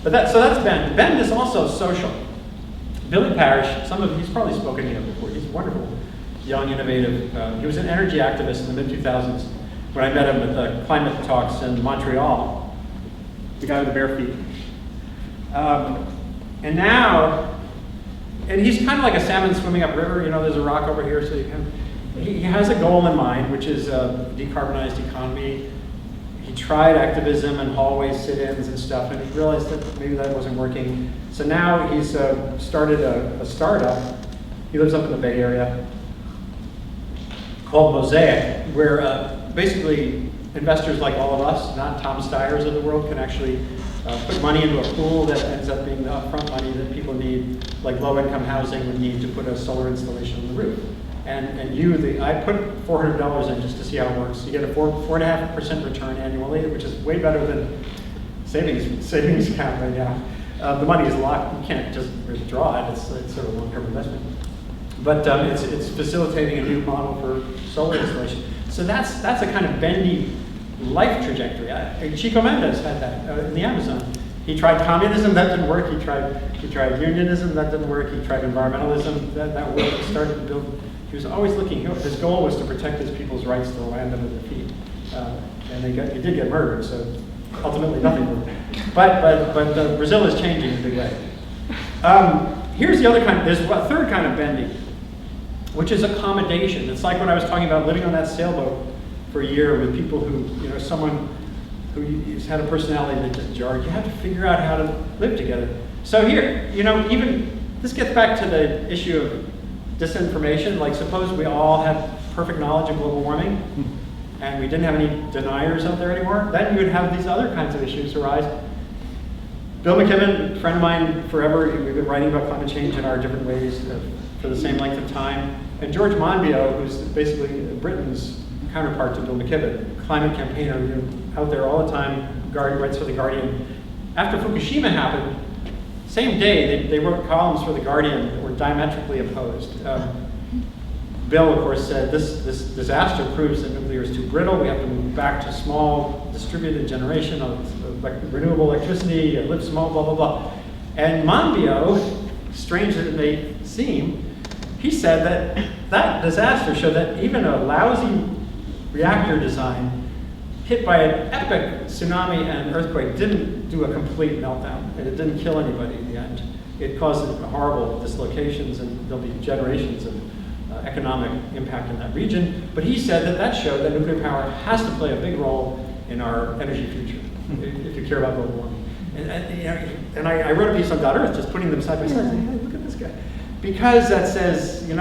that. So that's Ben. Ben is also social. Billy Parrish, he's probably spoken here before. He's wonderful, young, innovative. He was an energy activist in the mid-2000s when I met him at the climate talks in Montreal, the guy with the bare feet. And he's kind of like a salmon swimming upriver. There's a rock over here, so he has a goal in mind, which is a decarbonized economy. He tried activism and hallway sit-ins and stuff, and he realized that maybe that wasn't working. So now he's started a startup. He lives up in the Bay Area called Mosaic, where basically investors like all of us, not Tom Steyers of the world, can actually put money into a pool that ends up being the upfront money that people need, like low-income housing would need to put a solar installation on the roof. And I put $400 in just to see how it works. You get a 4.5% return annually, which is way better than savings account right now. The money is locked. You can't just withdraw it. It's sort of a long-term investment. But it's facilitating a new model for solar installation. So that's a kind of bendy life trajectory. Chico Mendes had that in the Amazon. He tried communism, that didn't work. He tried unionism, that didn't work. He tried environmentalism, that worked. He started to build. He was always looking. His goal was to protect his people's rights to the land under their feet, and he did get murdered. So ultimately, nothing worked. But Brazil is changing in a big way. Here's the other kind. There's a third kind of bending, which is accommodation. It's like when I was talking about living on that sailboat for a year with people who, someone who's had a personality that just jarred. You have to figure out how to live together. So here, even this gets back to the issue of disinformation. Like, suppose we all had perfect knowledge of global warming and we didn't have any deniers out there anymore, then you would have these other kinds of issues arise. Bill McKibben, a friend of mine forever, we've been writing about climate change in our different ways for the same length of time. And George Monbiot, who's basically Britain's counterpart to Bill McKibben, climate campaigner, out there all the time, writes for The Guardian. After Fukushima happened, same day, they wrote columns for The Guardian that were diametrically opposed. Bill, of course, said this disaster proves that nuclear is too brittle. We have to move back to small distributed generation of renewable electricity, live small, blah, blah, blah. And Monbiot, strange as it may seem, he said that disaster showed that even a lousy reactor design hit by an epic tsunami and earthquake didn't do a complete meltdown, and it didn't kill anybody in the end. It caused horrible dislocations, and there'll be generations of economic impact in that region. But he said that showed that nuclear power has to play a big role in our energy future, if you care about global warming. And I wrote a piece on .earth, just putting them side by side, saying, hey, look at this guy. Because that says, there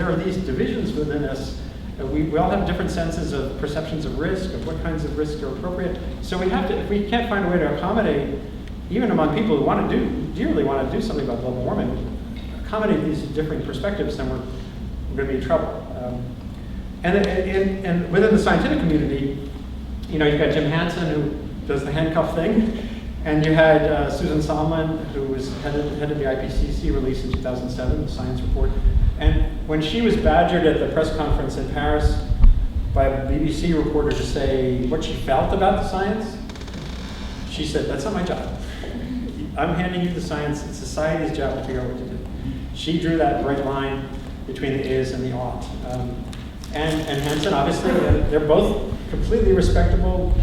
are these divisions within us. We all have different senses of perceptions of risk, of what kinds of risks are appropriate. So we have to, if we can't find a way to accommodate, even among people who dearly want to do something about global warming, accommodate these differing perspectives, then we're going to be in trouble. And within the scientific community, you've got Jim Hansen, who does the handcuff thing, and you had Susan Solomon, who was head of the IPCC release in 2007, the science report. And when she was badgered at the press conference in Paris by a BBC reporter to say what she felt about the science, she said, that's not my job. I'm handing you the science. It's society's job to figure out what to do. She drew that bright line between the is and the ought. And Hansen, obviously, they're both completely respectable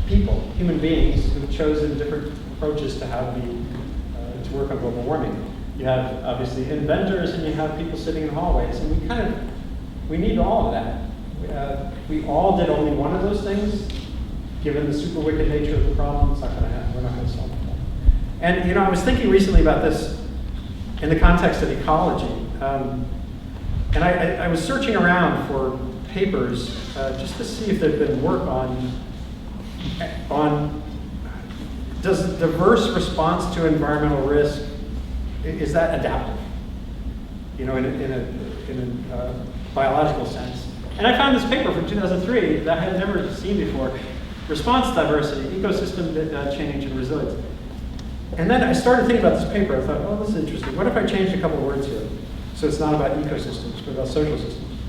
people, human beings, who've chosen different approaches to how to work on global warming. You have, obviously, inventors, and you have people sitting in hallways, and we need all of that. We all did only one of those things. Given the super wicked nature of the problem, it's not going to happen. We're not going to solve the problem. And I was thinking recently about this in the context of ecology, and I was searching around for papers just to see if there'd been work on does diverse response to environmental risk, is that adaptive? You know, in a biological sense. And I found this paper from 2003 that I had never seen before. Response diversity, ecosystem change, and resilience. And then I started thinking about this paper. I thought, oh, this is interesting. What if I changed a couple of words here? So it's not about ecosystems, but about social systems.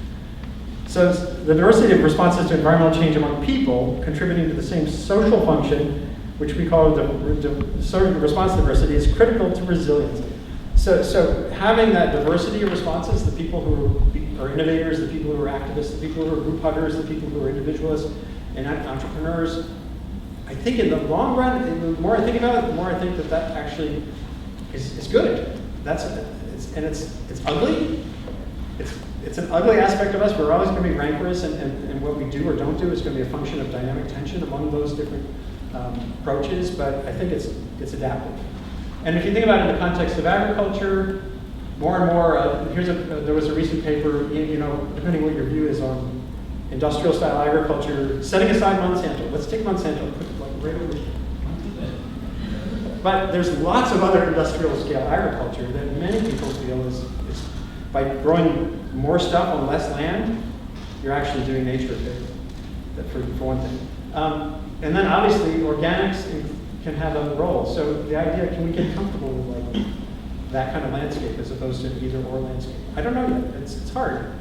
So the diversity of responses to environmental change among people contributing to the same social function, which we call response diversity, is critical to resilience. So having that diversity of responses, the people who are innovators, the people who are activists, the people who are group huggers, the people who are individualists and entrepreneurs, I think in the long run, the more I think about it, the more I think that actually is good. It's ugly. It's an ugly aspect of us. We're always going to be rancorous, and what we do or don't do is going to be a function of dynamic tension among those different approaches. But I think it's adaptive. And if you think about it in the context of agriculture, more and more. There was a recent paper. Depending what your view is on industrial style agriculture, setting aside Monsanto. Let's take Monsanto and put it like right over here. But there's lots of other industrial scale agriculture that many people feel is by growing more stuff on less land, you're actually doing nature a favor, for one thing. And then obviously organics can have a role. So the idea, can we get comfortable with like that kind of landscape as opposed to either or landscape? I don't know yet. It's hard.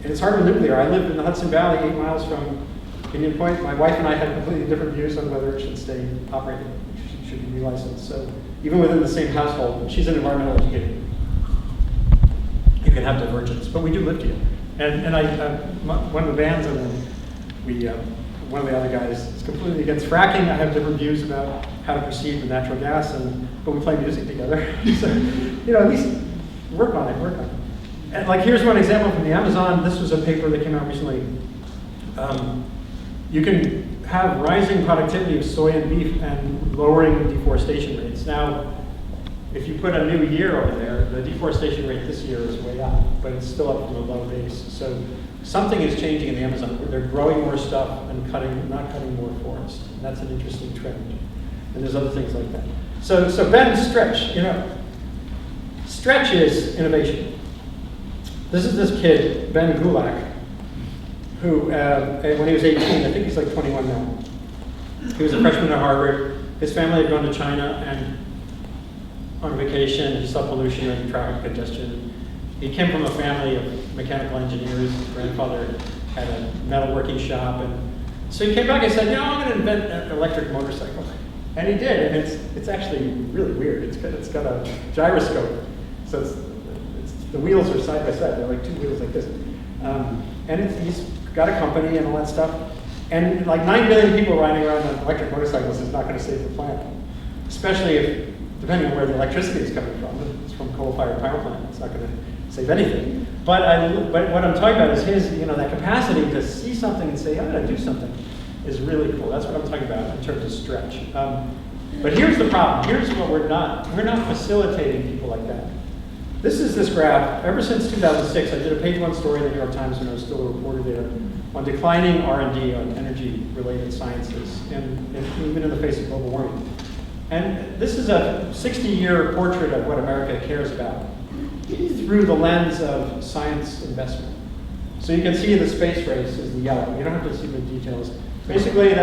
And it's hard with nuclear. I live in the Hudson Valley, 8 miles from Indian Point. My wife and I have completely different views on whether it should stay operating. It should be relicensed. So even within the same household, she's an environmental educator. You can have divergence, but we do live together. And one of the bands, and one of the other guys is completely against fracking. I have different views about how to proceed with natural gas, but we play music together. So, at least work on it. And like, here's one example from the Amazon. This was a paper that came out recently. You can have rising productivity of soy and beef and lowering deforestation rates. Now, if you put a new year over there, the deforestation rate this year is way up, but it's still up from a low base. So something is changing in the Amazon. They're growing more stuff and not cutting more forest. And that's an interesting trend. And there's other things like that. So Ben, stretch. Stretch is innovation. This is this kid, Ben Gulak, who, when he was 18, I think he's like 21 now. He was a freshman at Harvard. His family had gone to China and on vacation. He saw pollution and traffic congestion. He came from a family of mechanical engineers. His grandfather had a metalworking shop, and so he came back and said, I'm going to invent an electric motorcycle. And he did, and it's actually really weird. It's got a gyroscope, so the wheels are side by side. They're like two wheels like this. And he's got a company and all that stuff. And like 9 billion people riding around on electric motorcycles is not going to save the planet, especially depending on where the electricity is coming from. If it's from coal-fired power plant, it's not going to save anything. But what I'm talking about is his, that capacity to see something and say, I'm going to do something, is really cool. That's what I'm talking about in terms of stretch. But here's the problem. Here's what we're not facilitating people like that. This is this graph. Ever since 2006, I did a page 1 story in the New York Times when I was still a reporter there on declining R&D on energy-related sciences, and even in the face of global warming. And this is a 60-year portrait of what America cares about through the lens of science investment. So you can see the space race is the yellow. You don't have to see the details. Basically,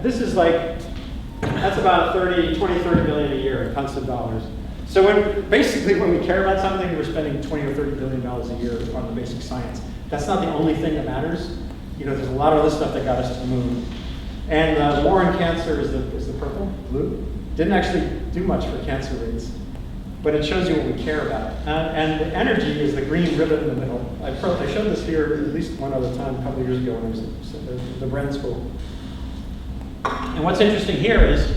this is that's about 30 billion a year in constant dollars. So when we care about something, we're spending 20 or 30 billion dollars a year on the basic science. That's not the only thing that matters. There's a lot of other stuff that got us to the moon. And the war on cancer is the purple, blue. Didn't actually do much for cancer rates, but it shows you what we care about. And the energy is the green ribbon in the middle. I showed this here at least one other time a couple of years ago when I was at the Bren School. And what's interesting here is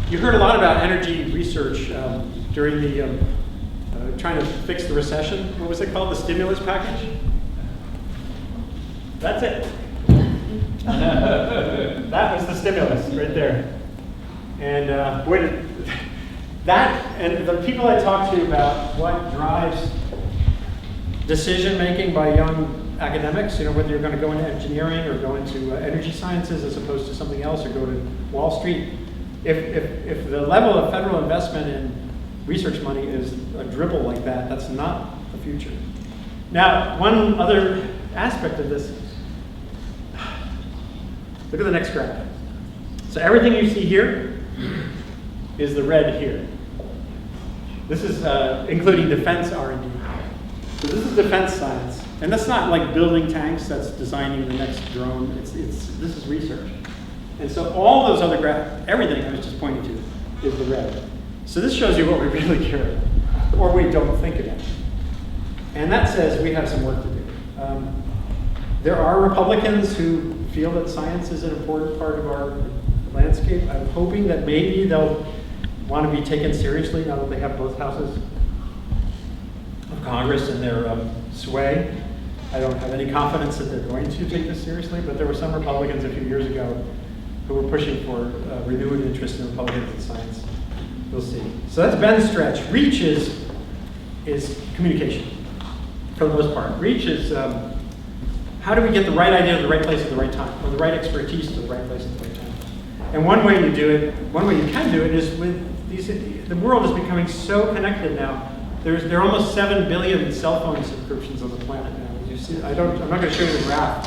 you heard a lot about energy research during the trying to fix the recession. What was it called? The stimulus package? That's it. That was the stimulus right there. And and the people I talk to about what drives decision making by young academics, whether you're going to go into engineering or go into energy sciences as opposed to something else, or go to Wall Street, if the level of federal investment in research money is a dribble like that, that's not the future. Now, one other aspect of this, look at the next graph. So everything you see here is the red here. This is including defense R&D. So this is defense science. And that's not like building tanks, that's designing the next drone. This is research. And so all those other graphs, everything I was just pointing to is the red. So this shows you what we really care about, or we don't think about. And that says we have some work to do. There are Republicans who feel that science is an important part of our landscape. I'm hoping that maybe they'll want to be taken seriously now that they have both houses of Congress in their sway. I don't have any confidence that they're going to take this seriously, but there were some Republicans a few years ago who were pushing for renewed interest in Republicans in science. We'll see. So that's Ben's stretch. Reach is communication, for the most part. Reach is how do we get the right idea to the right place at the right time, or the right expertise to the right place at the right time. And one way you do it, one way you can do it is with these, the world is becoming so connected now. There are almost 7 billion cell phone subscriptions on the planet now. You see, I'm not going to show you the graph,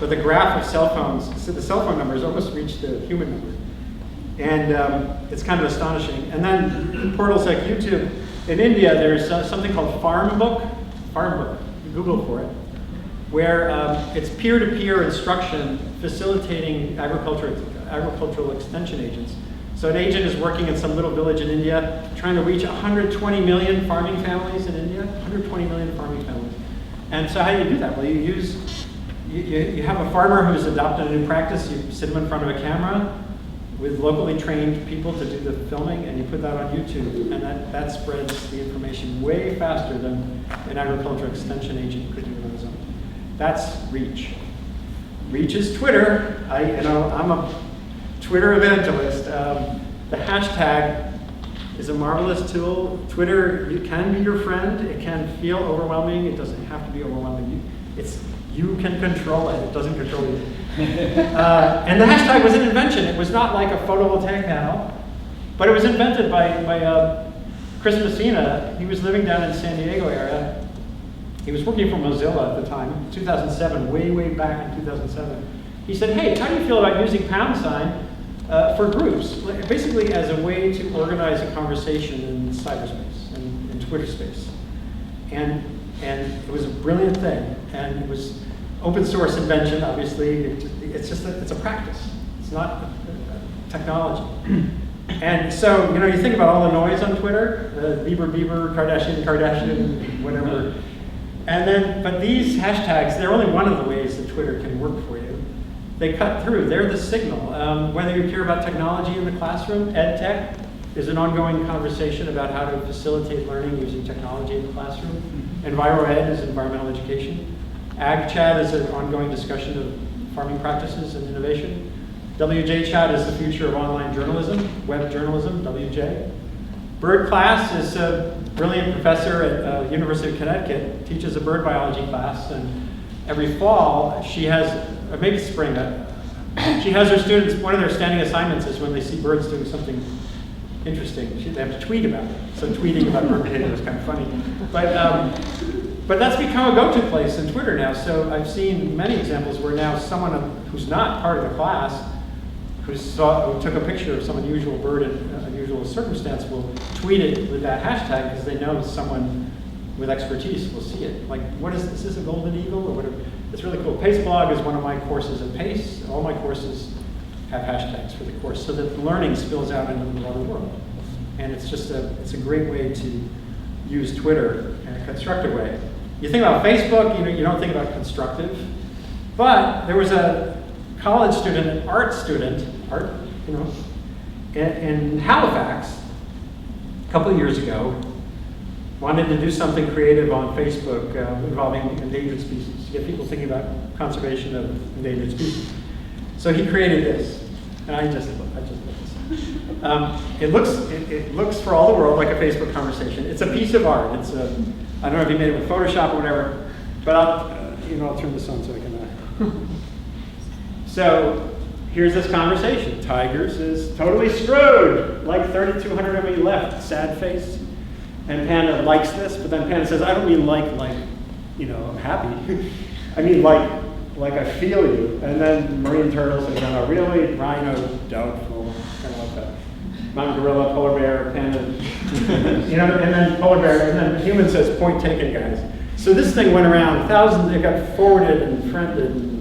but the graph of cell phones, so the cell phone numbers almost reached the human number. And it's kind of astonishing. And then portals like YouTube. In India, there's something called Farm Book, Google for it, where it's peer-to-peer instruction facilitating agricultural extension agents. So an agent is working in some little village in India, trying to reach 120 million farming families in India, 120 million farming families. And so how do you do that? Well, you have a farmer who's adopted a new practice, you sit him in front of a camera with locally trained people to do the filming, and you put that on YouTube, and that spreads the information way faster than an agricultural extension agent could do on his own. That's reach. Reach is Twitter. I'm a Twitter evangelist. The hashtag is a marvelous tool. Twitter, you can be your friend. It can feel overwhelming. It doesn't have to be overwhelming. You can control it. It doesn't control you. And the hashtag was an invention. It was not like a photovoltaic panel, but it was invented by Chris Messina. He was living down in San Diego area. He was working for Mozilla at the time, 2007, way back in 2007. He said, hey, how do you feel about using # for groups, basically as a way to organize a conversation in cyberspace, in Twitter space. And it was a brilliant thing, and it was open source invention, obviously. It's a practice. It's not technology. And so, you think about all the noise on Twitter, Bieber, Kardashian, whatever. And then, but these hashtags, they're only one of the ways that Twitter can work for you. They cut through, they're the signal. Whether you care about technology in the classroom, EdTech is an ongoing conversation about how to facilitate learning using technology in the classroom. EnviroEd is environmental education. AgChat is an ongoing discussion of farming practices and innovation. WJChat is the future of online journalism, web journalism, WJ. Bird Class is a brilliant professor at University of Connecticut, teaches a bird biology class, and every fall she has, or maybe spring, she has her students, one of their standing assignments is when they see birds doing something interesting, they have to tweet about it. So tweeting about bird behavior is kind of funny. But that's become a go-to place in Twitter now. So I've seen many examples where now someone who's not part of the class, who took a picture of some unusual bird in an unusual circumstance, will tweet it with that hashtag because they know someone with expertise will see it. Like, what is this? Is this a golden eagle or whatever? It's really cool. Pace Blog is one of my courses at Pace. All my courses have hashtags for the course so that the learning spills out into the other world. And it's just it's a great way to use Twitter in a constructive way. You think about Facebook, you don't think about constructive. But there was a college student, an art student, in Halifax a couple of years ago, wanted to do something creative on Facebook involving endangered species, to get people thinking about conservation of endangered species. So he created this, and I just love this. It looks for all the world like a Facebook conversation. It's a piece of art. I don't know if he made it with Photoshop or whatever, but I'll turn this on so I can. So here's this conversation. Tigers is totally screwed. Like 3,200 of me left, sad face. And Panda likes this, but then Panda says, I don't mean like, happy. I mean like I feel you. And then marine turtle says, no, really? Rhino, doubtful, kind of like that. Mountain gorilla, polar bear, panda, and then polar bear, and then human says, point taken, guys. So this thing went around thousands, it got forwarded and friended and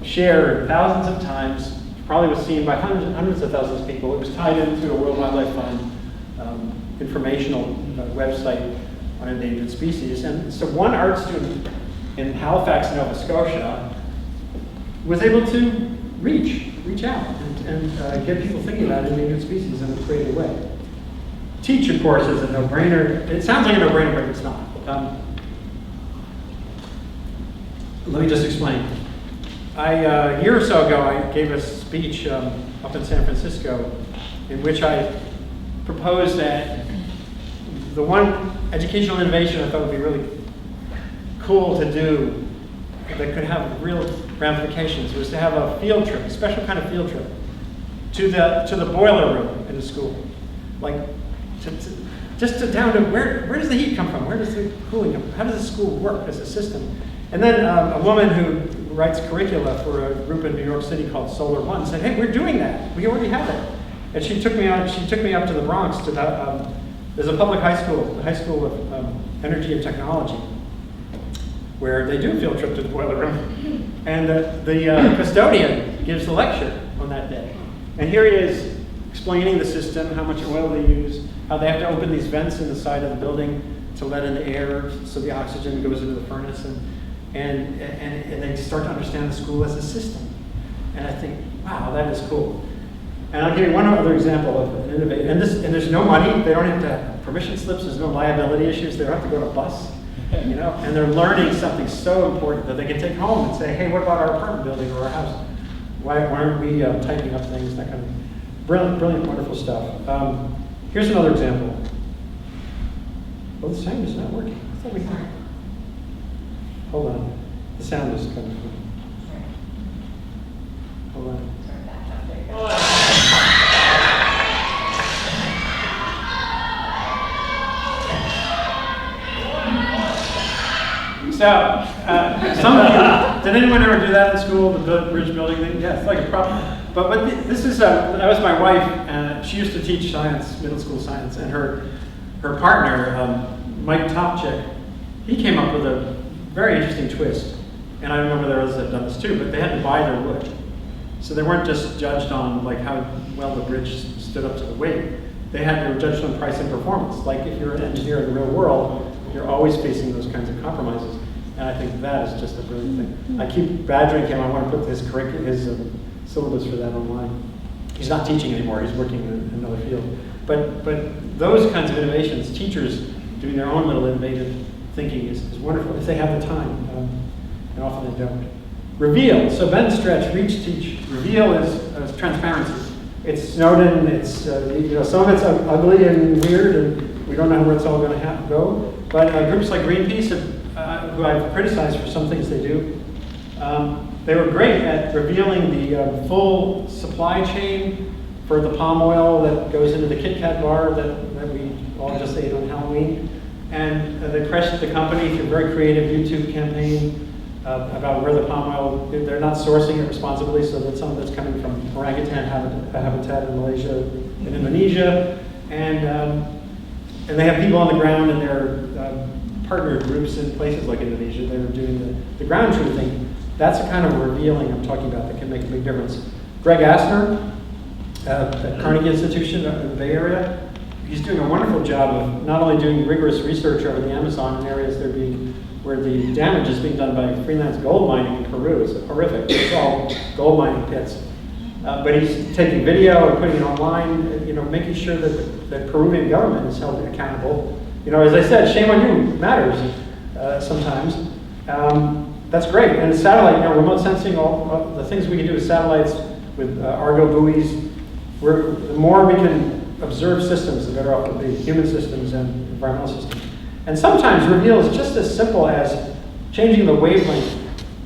shared thousands of times, probably was seen by hundreds of thousands of people. It was tied into a World Wildlife Fund informational website on endangered species. And so one art student in Halifax, Nova Scotia, was able to reach out and get people thinking about endangered species in a creative way. Teach, of course, is a no-brainer. It sounds like a no-brainer, but it's not. Let me just explain. A year or so ago, I gave a speech up in San Francisco in which I proposed that the one educational innovation I thought would be really cool to do that could have real ramifications was to have a field trip, a special kind of field trip, to the boiler room in the school. Like, down to where does the heat come from? Where does the cooling come from? How does the school work as a system? And then a woman who writes curricula for a group in New York City called Solar One said, hey, we're doing that. We already have it. And she took me up to the Bronx to there's a public high school, the High School of Energy and Technology, where they do a field trip to the boiler room. And the custodian gives the lecture on that day. And here he is explaining the system, how much oil they use, how they have to open these vents in the side of the building to let in the air so the oxygen goes into the furnace. And they start to understand the school as a system. And I think, wow, that is cool. And I'll give you one other example of an innovative. And there's no money. They don't have to have permission slips. There's no liability issues. They don't have to go to a bus. And they're learning something so important that they can take home and say, hey, what about our apartment building or our house? Why aren't we typing up things? That kind of brilliant, wonderful stuff. Here's another example. Well, the sound is not working. I thought we had. Hold on. The sound is coming from. Hold on. So, some of you, did anyone ever do that in school, the bridge building thing? Yeah, it's like a problem. But this is, that was my wife, and she used to teach science, middle school science, and her partner, Mike Topchick, he came up with a very interesting twist. And I remember there others that had done this too, but they had to buy their wood. So they weren't just judged on like how well the bridge stood up to the weight. They were judged on price and performance. Like if you're an engineer in the real world, you're always facing those kinds of compromises. And I think that is just a brilliant thing. I keep badgering him. I want to put his syllabus for that online. He's not teaching anymore. He's working in another field. But those kinds of innovations, teachers doing their own little innovative thinking is wonderful if they have the time. And often they don't. Reveal. So bend, stretch, reach, teach. Reveal is transparency. It's Snowden. It's some of it's ugly and weird, and we don't know where it's all going to go. But groups like Greenpeace, who I've criticized for some things they do, they were great at revealing the full supply chain for the palm oil that goes into the Kit Kat bar that we all just ate on Halloween. And they credited the company through a very creative YouTube campaign about where the palm oil, they're not sourcing it responsibly, so that some of it's coming from orangutan habitat in Malaysia and Indonesia. And they have people on the ground in their partner groups in places like Indonesia that are doing the ground truthing. That's the kind of revealing I'm talking about that can make a big difference. Greg Asner at Carnegie Institution in the Bay Area, he's doing a wonderful job of not only doing rigorous research over the Amazon in areas where the damage is being done by freelance gold mining in Peru. It's horrific. It's all gold mining pits. But he's taking video and putting it online, making sure that the Peruvian government is held accountable. As I said, shame on you matters sometimes. That's great. And satellite, remote sensing, all the things we can do with satellites, with Argo buoys, the more we can observe systems, the better off we'll be, human systems and environmental systems. And sometimes reveal is just as simple as changing the wavelength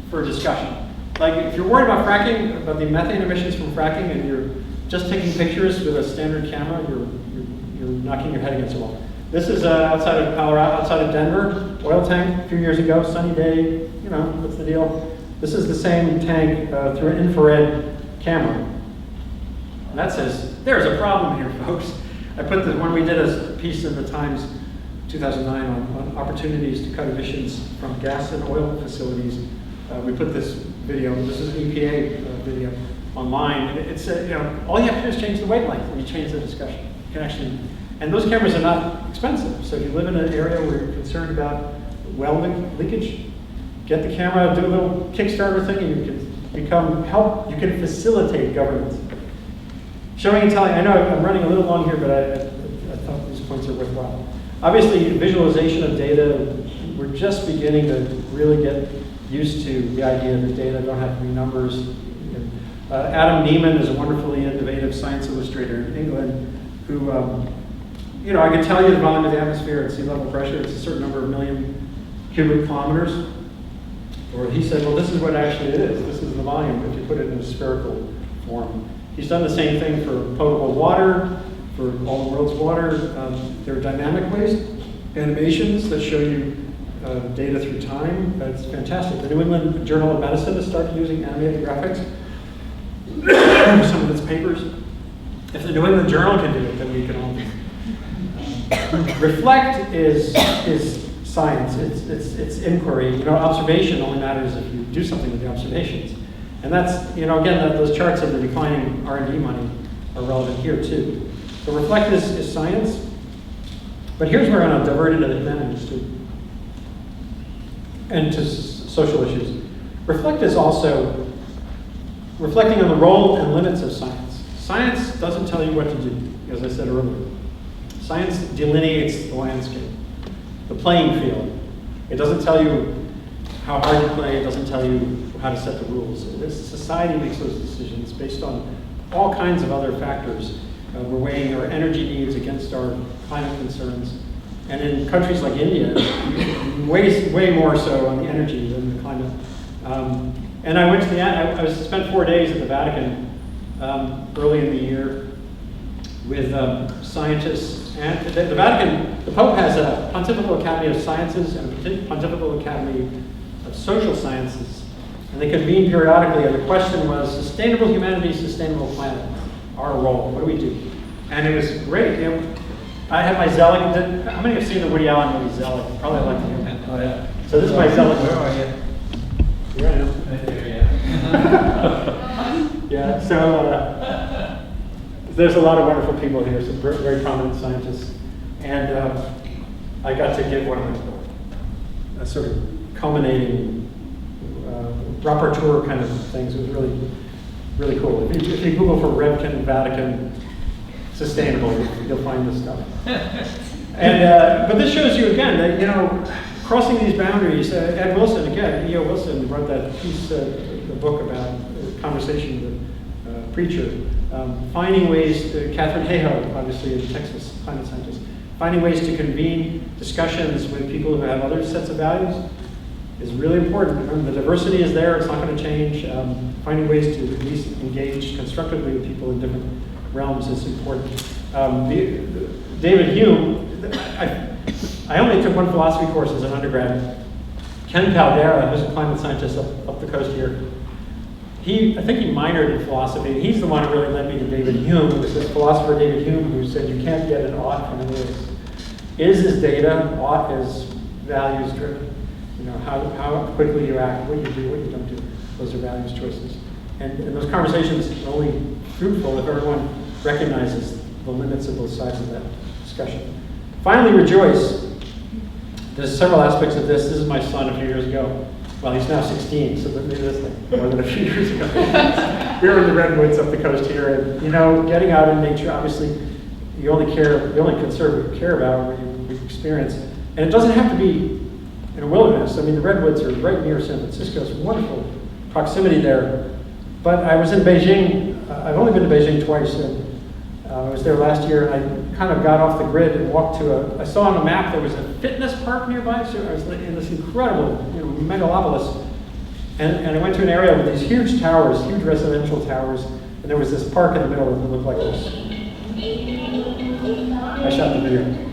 for a discussion. Like if you're worried about fracking, about the methane emissions from fracking, and you're just taking pictures with a standard camera, you're knocking your head against the wall. This is outside of Colorado, outside of Denver, oil tank a few years ago, sunny day, you know, what's the deal? This is the same tank through an infrared camera. And that says, there's a problem here, folks. I put this, when we did a piece in the Times 2009 on opportunities to cut emissions from gas and oil facilities, we put this video, this is an EPA video, online. It's, you know, all you have to do is change the wavelength and you change the discussion. You can actually, and those cameras are not expensive. So if you live in an area where you're concerned about well leakage, get the camera, do a little Kickstarter thing, and you can you can facilitate government. Showing and telling, I know I'm running a little long here, but I thought these points are worthwhile. Obviously, visualization of data, we're just beginning to really get used to the idea that data don't have to be numbers. Adam Neiman is a wonderfully innovative science illustrator in England who, you know, I could tell you the volume of the atmosphere at sea level pressure. It's a certain number of million cubic kilometers. Or he said, well, this is what actually it is. This is the volume if you put it in a spherical form. He's done the same thing for potable water, for all the world's water. There are dynamic ways, animations that show you data through time. It's fantastic. The New England Journal of Medicine has started using animated graphics for some of its papers. If the New England Journal can do it, then we can all do it. Reflect is science. It's inquiry. You know, observation only matters if you do something with the observations. And that's, you know, again, those charts of the declining R&D money are relevant here too. So reflect is science, but here's where I'm going to divert into the humanities too, and to social issues. Reflect is also reflecting on the role and limits of science. Science doesn't tell you what to do, as I said earlier. Science delineates the landscape, the playing field. It doesn't tell you how hard to play, it doesn't tell you how to set the rules. Society makes those decisions based on all kinds of other factors. We're weighing our energy needs against our climate concerns. And in countries like India, way more so on the energy than the climate. And I went to I spent 4 days at the Vatican early in the year with scientists. And the Vatican, the Pope has a Pontifical Academy of Sciences and a Pontifical Academy of Social Sciences. And they convene periodically, and the question was, sustainable humanity, sustainable planet, our role, what do we do? And it was great. You know, I had my Zelig, how many have seen the Woody Allen movie, Zelig? Probably like you. Oh, yeah. So this is my Zelig. Where are you? Here I am. Right there, yeah. Yeah, so there's a lot of wonderful people here, some very prominent scientists. And I got to give one of the sort of culminating rapporteur kind of things. It was really, really cool. If you Google for Revkin, Vatican, sustainable, you'll find this stuff. And but this shows you again that, you know, crossing these boundaries. Ed Wilson, again, E.O. Wilson wrote that piece, the book about conversation with a preacher. Finding ways, Catherine Hayhoe, obviously a Texas climate scientist, finding ways to convene discussions with people who have other sets of values is really important. Remember, the diversity is there, it's not going to change. Finding ways to at least engage constructively with people in different realms is important. David Hume, I only took one philosophy course as an undergrad. Ken Caldera, who's a climate scientist up the coast here, I think he minored in philosophy. He's the one who really led me to David Hume. It was this philosopher, David Hume, who said you can't get an ought from an is data, ought is values driven. You know, how quickly you act, what you do, what you don't do. Those are values choices. And those conversations are only fruitful if everyone recognizes the limits of both sides of that discussion. Finally, rejoice. There's several aspects of this. This is my son a few years ago. Well, he's now 16, so maybe that's like more than a few years ago. We were in the redwoods up the coast here, and you know, getting out in nature, obviously, you only conserve what you care about, what you experience. And it doesn't have to be in a wilderness. I mean, the redwoods are right near San Francisco. It's wonderful proximity there. But I was in Beijing. I've only been to Beijing twice, and I was there last year, and I kind of got off the grid and walked to I saw on a map there was a fitness park nearby, so I was in this incredible, you know, megalopolis And I went to an area with these huge towers, huge residential towers, and there was this park in the middle that looked like this. I shot the video.